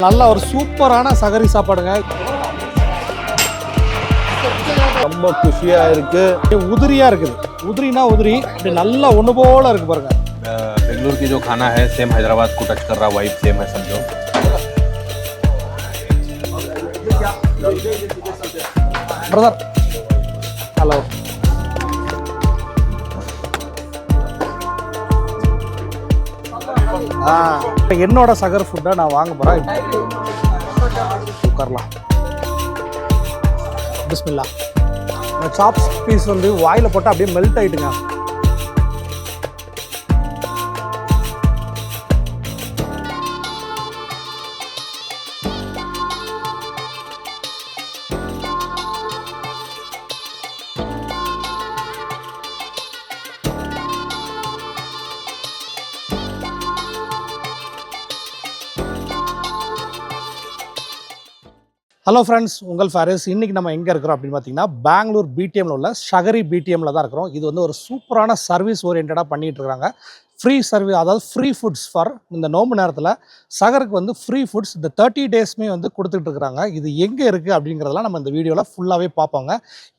நல்ல ஒரு சூப்பரான சகரி சாப்பாடுங்க. ரொம்ப குஷியா இருக்கு. உதிரியா இருக்குது. உதிரினா உதிரி இப்படி நல்லா ஒண்ணு போல இருக்கு பாருங்க. बेंगलुरु की जो खाना है सेम हैदराबाद को टच कर रहा, वाइब सेम है समझो. Brother hello. என்னோட சகர் ஃபுட்டை நான் வாங்க போகிறேன். உட்காரலாம். பிஸ்மில்லா. சாப்ஸ் பீஸ் வந்து வாயில் போட்டால் அப்படியே மெல்ட் ஆகிட்டுங்க. ஹலோ ஃப்ரெண்ட்ஸ், உங்கள் ஃபாரிஸ். இன்றைக்கி நம்ம எங்கே இருக்கிறோம் அப்படின்னு பார்த்தீங்கன்னா பெங்களூர் பிடிஎம்மில் உள்ள ஷகரி பிடிஎம்மில் தான் இருக்கிறோம். இது வந்து ஒரு சூப்பரான சர்வீஸ் ஓரியன்டாக பண்ணிகிட்டு இருக்காங்க. ஃப்ரீ சர்வீஸ், அதாவது ஃப்ரீ ஃபுட்ஸ் ஃபார் இந்த நோம்பு நேரத்தில் சகருக்கு வந்து ஃப்ரீ ஃபுட்ஸ் இந்த 30 டேஸ்மே வந்து கொடுத்துட்ருக்குறாங்க. இது எங்கே இருக்குது அப்படிங்கிறதெல்லாம் நம்ம இந்த வீடியோவில் ஃபுல்லாகவே பார்ப்போங்க.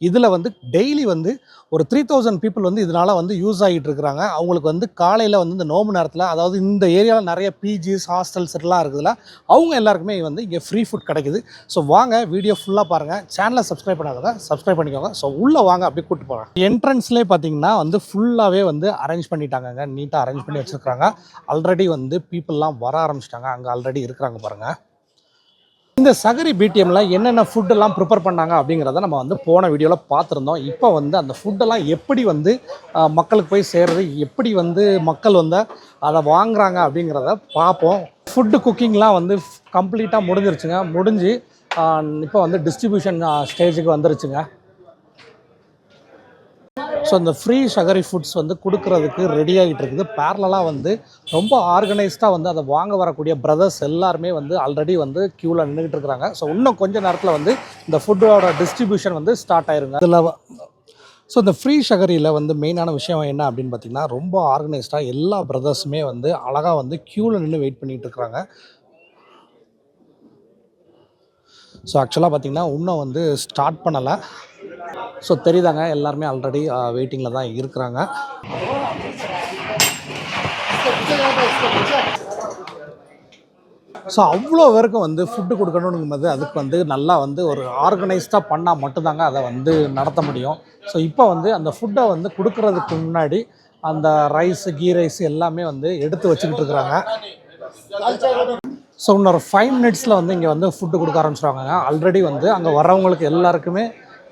இதில் வந்து டெய்லி வந்து ஒரு 3000 பீப்புள் வந்து இதனால் வந்து யூஸ் ஆகிட்டு இருக்கிறாங்க. அவங்களுக்கு வந்து காலையில் வந்து இந்த நோம்பு நேரத்தில், அதாவது இந்த ஏரியாவில் நிறைய பிஜிஸ் ஹாஸ்டல்ஸ் எல்லாம் இருக்குதுல்ல, அவங்க எல்லாருக்குமே வந்து இங்கே ஃப்ரீ ஃபுட் கிடைக்குது. ஸோ வாங்க வீடியோ ஃபுல்லாக பாருங்கள். சேனலை சப்ஸ்கிரைப் பண்ணாதவங்க சப்ஸ்கிரைப் பண்ணிக்கோங்க. ஸோ உள்ளே வாங்க அப்படியே கூப்பிட்டு போகிறேன். என்ட்ரன்ஸ்லேயே பார்த்தீங்கன்னா வந்து ஃபுல்லாகவே வந்து அரேஞ்ச் பண்ணிட்டாங்க, நீட்டாக அரேஞ்ச் பண்ணி வச்சுருக்காங்க. ஆல்ரெடி வந்து பீப்புளெலாம் வர ஆரம்பிச்சிட்டாங்க. அங்கே ஆல்ரெடி இருக்கிறாங்க பாருங்கள். இந்த சகரி பிடிஎம்மில் என்னென்ன ஃபுட்டெல்லாம் ப்ரிப்பேர் பண்ணாங்க அப்படிங்கிறத நம்ம வந்து போன வீடியோவில் பார்த்துருந்தோம். இப்போ வந்து அந்த ஃபுட்டெல்லாம் எப்படி வந்து மக்களுக்கு போய் சேர்றது, எப்படி வந்து மக்கள் வந்து அதை வாங்குறாங்க அப்படிங்கிறத பார்ப்போம். ஃபுட்டு குக்கிங்லாம் வந்து கம்ப்ளீட்டாக முடிஞ்சிருச்சுங்க. முடிஞ்சு இப்போ வந்து டிஸ்ட்ரிபியூஷன் ஸ்டேஜுக்கு வந்துருச்சுங்க. ஸோ இந்த ஃப்ரீ ஷகரி ஃபுட்ஸ் வந்து கொடுக்கறதுக்கு ரெடி ஆகிட்டு இருக்குது. பேரலாக வந்து ரொம்ப ஆர்கனைஸ்டாக வந்து அதை வாங்க வரக்கூடிய பிரதர்ஸ் எல்லாருமே வந்து ஆல்ரெடி வந்து க்யூவில் நின்றுக்கிட்டு இருக்கிறாங்க. ஸோ இன்னும் கொஞ்சம் நேரத்தில் வந்து இந்த ஃபுட்டோட டிஸ்ட்ரிபியூஷன் வந்து ஸ்டார்ட் ஆயிருங்க. இதில் ஸோ இந்த ஃப்ரீ ஷகரியில் வந்து மெயினான விஷயம் என்ன அப்படின்னு பார்த்திங்கன்னா, ரொம்ப ஆர்கனைஸ்டாக எல்லா பிரதர்ஸுமே வந்து அழகாக வந்து க்யூவில் நின்று வெயிட் பண்ணிகிட்டு இருக்கிறாங்க. ஸோ ஆக்சுவலாக பார்த்திங்கன்னா இன்னும் வந்து ஸ்டார்ட் பண்ணலை. ஸோ தெரியுதாங்க, எல்லாருமே ஆல்ரெடி வெயிட்டிங்கில் தான் இருக்கிறாங்க. ஸோ அவ்வளோ பேருக்கும் வந்து ஃபுட்டு கொடுக்கணுங்கும்போது அதுக்கு வந்து நல்லா வந்து ஒரு ஆர்கனைஸ்டாக பண்ணால் மட்டும்தாங்க அதை வந்து நடத்த முடியும். ஸோ இப்போ வந்து அந்த ஃபுட்டை வந்து கொடுக்கறதுக்கு முன்னாடி அந்த ரைஸு, கீ ரைஸ் எல்லாமே வந்து எடுத்து வச்சுக்கிட்டு இருக்கிறாங்க. ஸோ இன்னொரு 5 மினிட்ஸில் வந்து இங்கே வந்து ஃபுட்டு கொடுக்க ஆரம்பிச்சிடுவாங்க. ஆல்ரெடி வந்து அங்கே வரவங்களுக்கு எல்லாருக்குமே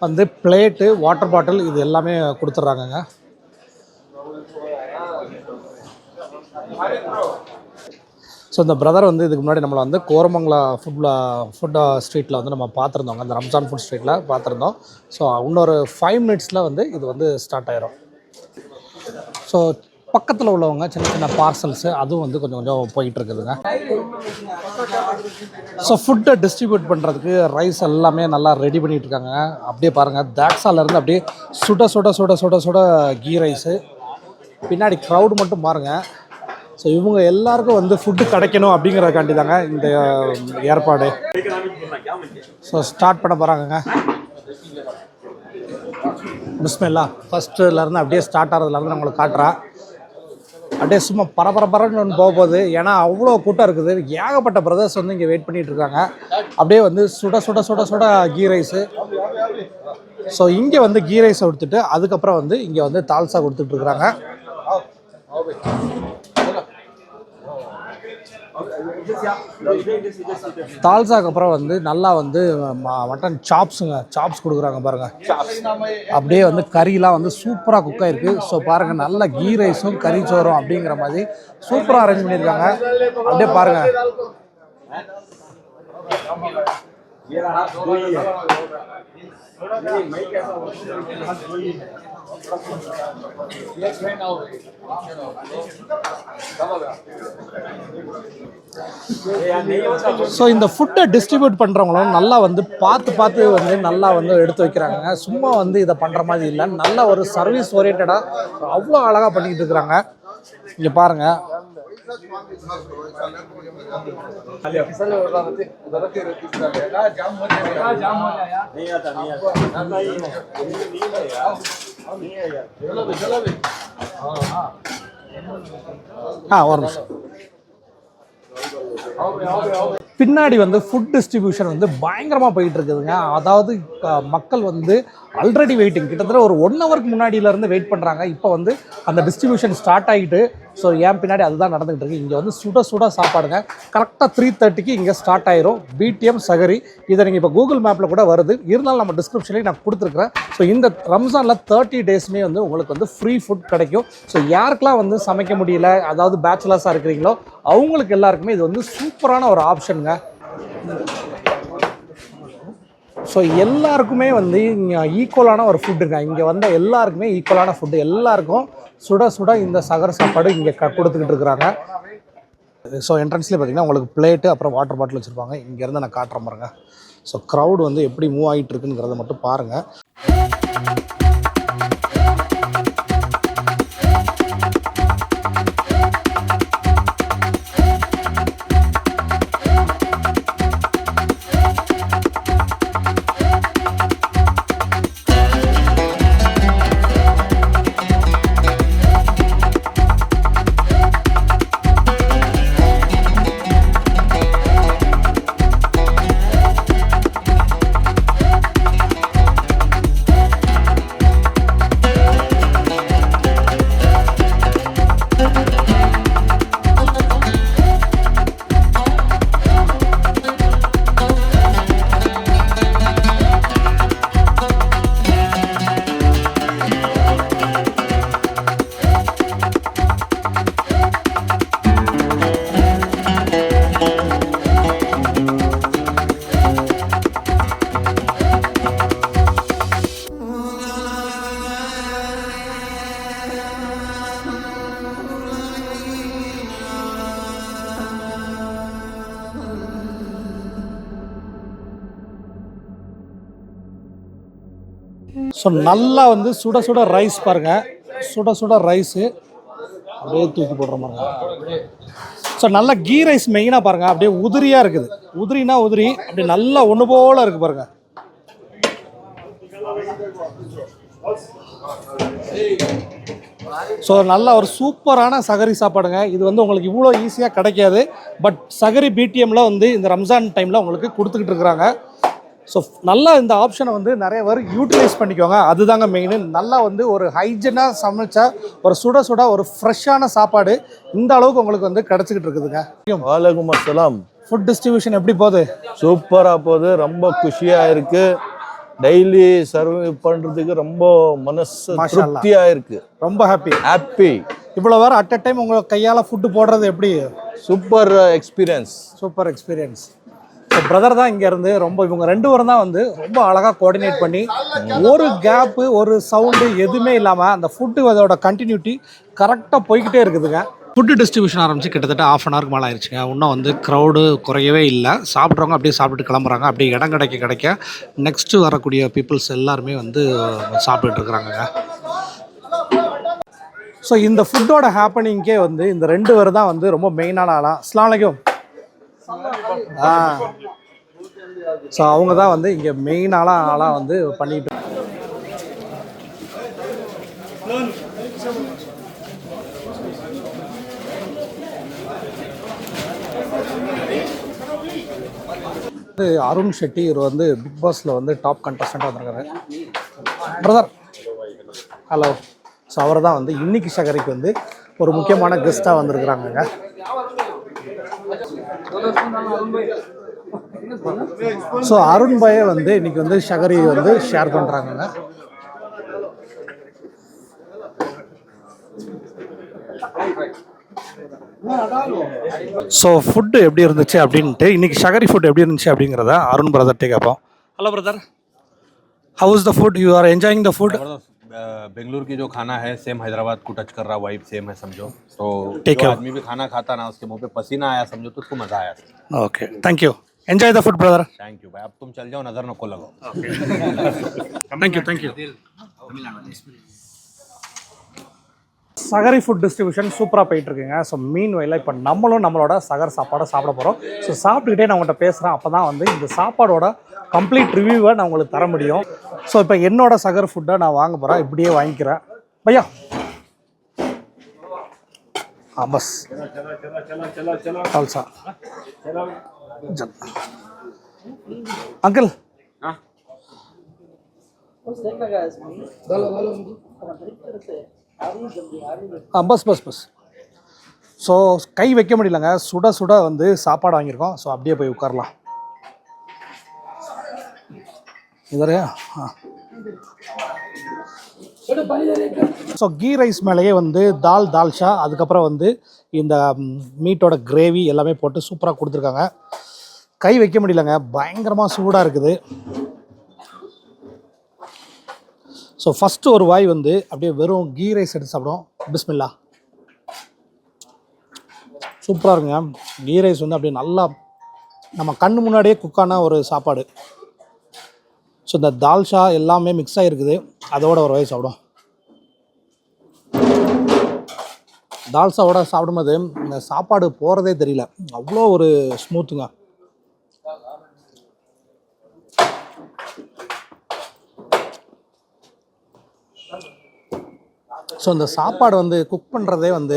வந்து பிளேட்டு, வாட்டர் பாட்டில் இது எல்லாமே கொடுத்துட்றாங்கங்க. ஸோ இந்த பிரதர் வந்து இதுக்கு முன்னாடி நம்மளை வந்து கோரமங்கலா ஃபுட் ஸ்ட்ரீட்டில் வந்து நம்ம பார்த்துருந்தோங்க. அந்த ரம்ஜான் ஃபுட் ஸ்ட்ரீட்டில் பார்த்துருந்தோம். ஸோ இன்னொரு 5 மினிட்ஸில் வந்து இது வந்து ஸ்டார்ட் ஆயிரும். ஸோ பக்கத்தில் உள்ளவங்க சின்ன சின்ன பார்சல்ஸு அதுவும் வந்து கொஞ்சம் கொஞ்சம் போயிட்டு இருக்குதுங்க. ஸோ ஃபுட்டை டிஸ்ட்ரிபியூட் பண்ணுறதுக்கு ரைஸ் எல்லாமே நல்லா ரெடி பண்ணிகிட்டு இருக்காங்க. அப்படியே பாருங்கள், தாக்ஸாலேருந்து அப்படியே சுட சுட சுட சுட சுட கீ ரைஸு. பின்னாடி க்ரௌடு மட்டும் பாருங்கள். ஸோ இவங்க எல்லாருக்கும் வந்து ஃபுட்டு கிடைக்கணும் அப்படிங்கிறதுக்காண்டி தாங்க இந்த ஏற்பாடு. ஸோ ஸ்டார்ட் பண்ண போகிறாங்கங்க. பிஸ்மில்லா. ஃபஸ்ட்டுலேருந்து அப்படியே ஸ்டார்ட் ஆகிறதுலேருந்து நான் உங்களுக்கு காட்டுறேன். அப்படியே சும்மா பரபரன்னு ஒன்று போகுது. ஏன்னா அவ்வளோ கூட்டம் இருக்குது. ஏகப்பட்ட பிரதர்ஸ் வந்து இங்கே வெயிட் பண்ணிகிட்டு இருக்காங்க. அப்படியே வந்து சுட சுட சுட சுட கீ ரைஸு. ஸோ இங்கே வந்து கீ ரைஸை கொடுத்துட்டு அதுக்கப்புறம் வந்து இங்கே வந்து தால்சா கொடுத்துட்ருக்குறாங்க. தால்சாக்கு அப்புறம் வந்து நல்லா வந்து மட்டன் சாப்ஸ் கொடுக்குறாங்க பாருங்கள். அப்படியே வந்து கறியெலாம் வந்து சூப்பராக குக் ஆகிருக்கு. ஸோ பாருங்கள், நல்ல கீ ரைஸும் கறி சோறும் அப்படிங்கிற மாதிரி சூப்பராக அரேஞ்ச் பண்ணியிருக்காங்க. அப்படியே பாருங்கள். ஸோ இந்த ஃபுட்டை டிஸ்ட்ரிபியூட் பண்ணுறவங்களும் நல்லா வந்து பார்த்து வந்து நல்லா வந்து எடுத்து வைக்கிறாங்க. சும்மா வந்து இதை பண்ணுற மாதிரி இல்லை, நல்ல ஒரு சர்வீஸ் ஓரியன்டாக அவ்வளோ அழகாக பண்ணிக்கிட்டு இருக்கிறாங்க. இங்கே பாருங்கள், ஒரு நிமிஷம். பின்னாடி வந்து ஃபுட் டிஸ்ட்ரிபியூஷன் வந்து பயங்கரமாக போயிட்டு இருக்குதுங்க. அதாவது மக்கள் வந்து ஆல்ரெடி வெயிட்டிங், கிட்டத்தட்ட ஒரு 1 ஹவருக்கு முன்னாடியிலேருந்து வெயிட் பண்ணுறாங்க. இப்போ வந்து அந்த டிஸ்ட்ரிபியூஷன் ஸ்டார்ட் ஆகிட்டு, ஸோ ஏன் பின்னாடி அதுதான் நடந்துகிட்டு இருக்கு. இங்கே வந்து சுட சுட சாப்பாடுங்க. கரெக்டாக 3:30க்கு இங்கே ஸ்டார்ட் ஆயிரும். பிடிஎம் சகரி. இதை நீங்கள் இப்போ கூகுள் மேப்பில் கூட வருது, இருந்தாலும் நம்ம டிஸ்கிரிப்ஷன்லேயும் நான் கொடுத்துருக்குறேன். ஸோ இந்த ரம்ஜானில் 30 டேஸ்மே வந்து உங்களுக்கு வந்து ஃப்ரீ ஃபுட் கிடைக்கும். ஸோ யாருக்கெல்லாம் வந்து சமைக்க முடியல, அதாவது பேச்சுலர்ஸாக இருக்கிறீங்களோ அவங்களுக்கு எல்லாருக்குமே இது வந்து சூப்பரான ஒரு ஆப்ஷனுங்க. ஸோ எல்லாருக்குமே வந்து இங்கே ஈக்குவலான ஒரு ஃபுட்டுங்க. இங்கே வந்த எல்லாருக்குமே ஈக்குவலான ஃபுட்டு, எல்லாருக்கும் சுட சுட இந்த சகர் சாப்பாடு இங்கே கொடுத்துக்கிட்டு இருக்கிறாங்க. ஸோ என்ட்ரன்ஸ்லேயே பார்த்தீங்கன்னா உங்களுக்கு பிளேட்டு அப்புறம் வாட்டர் பாட்டில் வச்சுருப்பாங்க. இங்கேருந்து நான் காட்டுறேன் பாருங்க. ஸோ க்ரௌட் வந்து எப்படி மூவ் ஆகிட்டு இருக்குங்கிறத மட்டும் பாருங்கள். ஸோ நல்லா வந்து சுட சுட ரைஸ் பாருங்கள். சுட சுட ரைஸு அப்படியே தூக்கி போடுற மாதிரி. ஸோ நல்லா கீ ரைஸ் மெயினாக பாருங்கள், அப்படியே உதிரியாக இருக்குது. உதிரினா உதிரி, அப்படியே நல்லா ஒன்று போல் இருக்குது பாருங்கள். ஸோ நல்ல ஒரு சூப்பரான சகரி சாப்பாடுங்க. இது வந்து உங்களுக்கு இவ்வளோ ஈஸியாக கிடைக்காது. பட் சகரி பிடிஎம்மில் வந்து இந்த ரம்ஜான் டைமில் உங்களுக்கு கொடுத்துக்கிட்டு இருக்கிறாங்க. ஸோ நல்லா இந்த ஆப்ஷனை வந்து நிறைய பேர் யூட்டிலைஸ் பண்ணிக்கோங்க. அதுதாங்க மெயின். நல்லா வந்து ஒரு ஹைஜீனாக சமைச்சா ஒரு சுட சுட ஒரு ஃப்ரெஷ்ஷான சாப்பாடு இந்த அளவுக்கு உங்களுக்கு வந்து கிடச்சிக்கிட்டு இருக்குதுங்க. வாலைக்கும் அஸ்ஸலாம். ஃபுட் டிஸ்ட்ரிபியூஷன் எப்படி போகுது? சூப்பராக போகுது. ரொம்ப குஷியாக இருக்குது. டெய்லி சர்வ் பண்ணுறதுக்கு ரொம்ப மனசு திருப்தியாக இருக்குது. ரொம்ப ஹாப்பி. இவ்வளோ வேறு அட் அ டைம் உங்கள் கையால் ஃபுட்டு போடுறது எப்படி? Super experience. ஸோ பிரதர் தான் இங்கேருந்து ரொம்ப இவங்க 2 பேரும் தான் வந்து ரொம்ப அழகாக கோஆர்டினேட் பண்ணி ஒரு கேப்பு ஒரு சவுண்டு எதுவுமே இல்லாமல் அந்த ஃபுட்டு அதோட கண்டினியூட்டி கரெக்டாக போய்கிட்டே இருக்குதுங்க. ஃபுட்டு டிஸ்ட்ரிபியூஷன் ஆரம்பித்து கிட்டத்தட்ட 1/2 ஹவருக்கு மேலே ஆயிடுச்சுங்க. இன்னும் வந்து க்ரௌடு குறையவே இல்லை. சாப்பிட்றவங்க அப்படியே சாப்பிட்டு கிளம்புறாங்க. அப்படியே இடம் கிடைக்க நெக்ஸ்ட்டு வரக்கூடிய பீப்புள்ஸ் எல்லாருமே வந்து சாப்பிட்டுட்டு இருக்கிறாங்க. ஸோ இந்த ஃபுட்டோட ஹேப்பனிங்கே வந்து இந்த 2 பேர் தான் வந்து ரொம்ப மெயினான ஆளாக. அஸ்ஸலாமு அலைக்கும். ஸோ அவங்க தான் வந்து இங்கே மெயினான ஆளாக வந்து பண்ணிட்டு அருண் ஷெட்டி. இவர் வந்து பிக் பாஸில் வந்து டாப் கண்டஸ்டண்ட்டாக வந்திருக்காரு. Brother hello. ஸோ அவர் தான் வந்து இன்னைக்கு சகரிக்கு வந்து ஒரு முக்கியமான கெஸ்ட்டாக வந்திருக்கிறாங்க. ஸோ அருண் பாயை வந்து இன்னைக்கு வந்து ஷகரி வந்து ஷேர் பண்ணுறாங்க. ஸோ ஃபுட்டு எப்படி இருந்துச்சு அப்படின்ட்டு இன்னைக்கு ஷகரி ஃபுட் எப்படி இருந்துச்சு அப்படிங்கிறத அருண் பிரதர்ட்டே கேட்போம். Hello brother, how is the food? You are enjoying the food? Bengaluru की जो खाना है सेम हैदराबाद को टच कर रहा, वाइब सेम है समझो. तो ठीक है, आदमी भी खाना खाता ना उसके मुंह पे पसीना आया समझो तो उसको मजा आया. Okay, thank you. Enjoy the food brother. Thank you भाई. अब तुम चल जाओ, नजर नको लगाओ. Thank you. சகரி ஃபுட் டிஸ்ட்ரிபியூஷன் சூப்பராக போயிட்டுருக்குங்க. ஸோ மீன் வயலில் இப்போ நம்மளோட சகர் சாப்பாடை சாப்பிட போகிறோம். ஸோ சாப்பிட்டுக்கிட்டே நான் உங்கள்கிட்ட பேசுகிறேன். அப்போ தான் வந்து இந்த சாப்பாடோட கம்ப்ளீட் ரிவ்யூவை நான் உங்களுக்கு தர முடியும். ஸோ இப்போ என்னோட சகர் ஃபுட்டை நான் வாங்க போகிறேன். இப்படியே வாங்கிக்கிறேன் பையா. பஸ் खालसा अंकल பஸ் பஸ் பஸ். ஸோ கை வைக்க முடியலங்க, சுட சுட வந்து சாப்பாடு வாங்கியிருக்கோம். ஸோ அப்படியே போய் உட்காரலாம். இதரே ஸோ கீ ரைஸ் மேலேயே வந்து தால்ஷா, அதுக்கப்புறம் வந்து இந்த மீட்டோட கிரேவி எல்லாமே போட்டு சூப்பராக கொடுத்துருக்காங்க. கை வைக்க முடியலங்க, பயங்கரமாக சூடாக இருக்குது. ஸோ ஃபஸ்ட்டு ஒரு வாய் வந்து அப்படியே வெறும் கீ ரைஸ் எடுத்து சாப்பிடும். பிஸ்மில்லா. சூப்பராக இருக்குங்க. கீ ரைஸ் வந்து அப்படியே நல்லா நம்ம கண்ணு முன்னாடியே குக்கான ஒரு சாப்பாடு. ஸோ இந்த தால்ஷா எல்லாமே மிக்ஸ் ஆகிருக்குது. அதோட ஒரு வாய் சாப்பிடும். தால்சாவோட சாப்பிடும்போது இந்த சாப்பாடு போகிறதே தெரியல, அவ்வளோ ஒரு ஸ்மூத்துங்க. ஸோ இந்த சாப்பாடு வந்து குக் பண்ணுறதே வந்து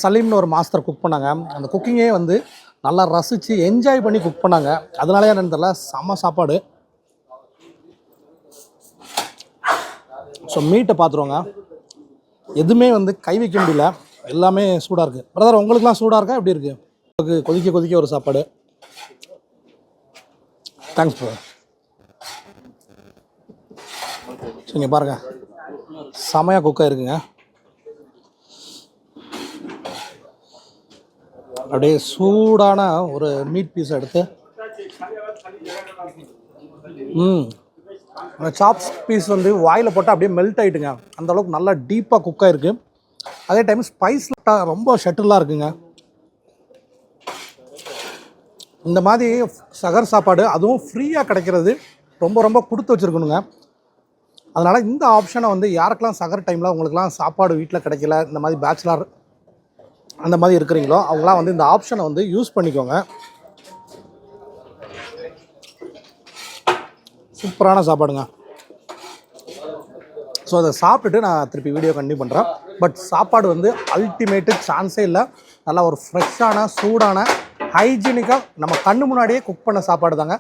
சலீம்னு ஒரு மாஸ்டர் குக் பண்ணாங்க. அந்த குக்கிங்கே வந்து நல்லா ரசித்து என்ஜாய் பண்ணி குக் பண்ணாங்க. அதனாலே என்னன்னு தெரியல, செம்ம சாப்பாடு. ஸோ மீட்டை பார்த்துருவோங்க, எதுவுமே வந்து கை வைக்க முடியல, எல்லாமே சூடாக இருக்குது. பிரதர் உங்களுக்குலாம் சூடாக இருக்கா எப்படி இருக்குது? உங்களுக்கு கொதிக்க ஒரு சாப்பாடு. Thanks bro. ஸோ இங்கே பாருங்கள், செமையாக குக்காக இருக்குங்க. அப்படியே சூடான ஒரு மீட் பீஸ் எடுத்து அந்த சாப்ஸ் பீஸ் வந்து வாயில் போட்டால் அப்படியே மெல்ட் ஆகிட்டுங்க. அந்தளவுக்கு நல்லா டீப்பாக குக்காக இருக்குது. அதே டைம் ஸ்பைஸில் ரொம்ப ஷட்டிலாக இருக்குங்க. இந்த மாதிரி சகர் சாப்பாடு அதுவும் ஃப்ரீயாக கிடைக்கிறது ரொம்ப கொடுத்து வச்சுருக்கணுங்க. அதனால் இந்த ஆப்ஷனை வந்து யாருக்கெல்லாம் சகர் டைமில் உங்களுக்குலாம் சாப்பாடு வீட்டில் கிடைக்கல, இந்த மாதிரி பேச்சுலர் அந்த மாதிரி இருக்கிறீங்களோ அவங்களாம் வந்து இந்த ஆப்ஷனை வந்து யூஸ் பண்ணிக்கோங்க. சூப்பரான சாப்பாடுங்க. ஸோ அதை சாப்பிட்டுட்டு நான் திருப்பி வீடியோ கண்டினியூ பண்ணுறேன். பட் சாப்பாடு வந்து அல்டிமேட்டு, சான்ஸே இல்லை. நல்லா ஒரு ஃப்ரெஷ்ஷான சூடான ஹைஜீனிக்காக நம்ம கண்ணு முன்னாடியே குக் பண்ண சாப்பாடு தாங்க.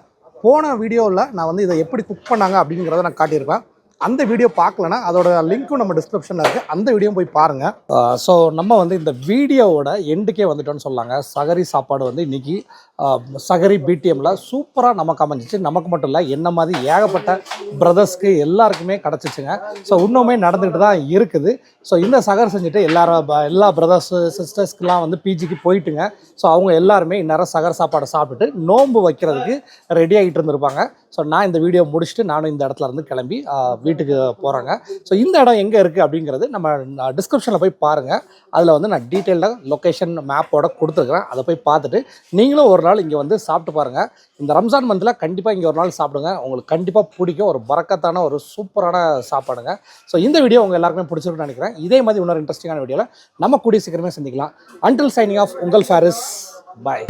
போன வீடியோவில் நான் வந்து இதை எப்படி குக் பண்ணாங்க அப்படிங்கிறத நான் காட்டியிருப்பேன். அந்த வீடியோ பார்க்கலன்னா அதோட லிங்க்கும் நம்ம டிஸ்கிரிப்ஷனில் இருக்குது, அந்த வீடியோ போய் பாருங்கள். ஸோ நம்ம வந்து இந்த வீடியோவோட எண்டுக்கே வந்துட்டோன்னு சொல்லாங்க. சகரி சாப்பாடு வந்து இன்றைக்கி சகரி பிடிஎம்மில் சூப்பராக நமக்கு அமைஞ்சிச்சு. நமக்கு மட்டும் இல்லை, என்ன மாதிரி ஏகப்பட்ட பிரதர்ஸ்க்கு எல்லாருக்குமே கிடச்சிச்சுங்க. ஸோ இன்னுமே நடந்துக்கிட்டு தான் இருக்குது. ஸோ இந்த சகர் செஞ்சுட்டு எல்லா பிரதர்ஸு சிஸ்டர்ஸ்க்கெலாம் வந்து பிஜிக்கு போயிட்டுங்க. ஸோ அவங்க எல்லாருமே இந்நேரம் சகர் சாப்பாடை சாப்பிட்டுட்டு நோன்பு வைக்கிறதுக்கு ரெடி ஆகிட்டு இருந்திருப்பாங்க. ஸோ நான் இந்த வீடியோ முடிச்சுட்டு நானும் இந்த இடத்துல இருந்து கிளம்பி வீட்டுக்கு போகிறாங்க. ஸோ இந்த இடம் எங்கே இருக்குது அப்படிங்கிறது நம்ம டிஸ்கிரிப்ஷனில் போய் பாருங்கள். அதில் வந்து நான் டீட்டெயிலாக லொக்கேஷன் மேப்போட கொடுத்துருக்குறேன். அதை போய் பார்த்துட்டு நீங்களும் ஒரு நாள் இங்கே வந்து சாப்பிட்டு பாருங்கள். இந்த ரம்ஜான் மந்தில் கண்டிப்பாக இங்கே ஒரு நாள் சாப்பிடுங்க, உங்களுக்கு கண்டிப்பாக பிடிக்கும். ஒரு பரக்கத்தான ஒரு சூப்பரான சாப்பாடுங்க. ஸோ இந்த வீடியோ உங்கள் எல்லாருக்குமே பிடிச்சிருக்குன்னு நினைக்கிறேன். இதே மாதிரி இன்னொரு இன்ட்ரெஸ்டிங்கான வீடியோவில் நம்ம கூடிய சீக்கிரமே சந்திக்கலாம். அன்டில் சைனிங் ஆஃப், உங்கள் ஃபாரிஸ். பாய்.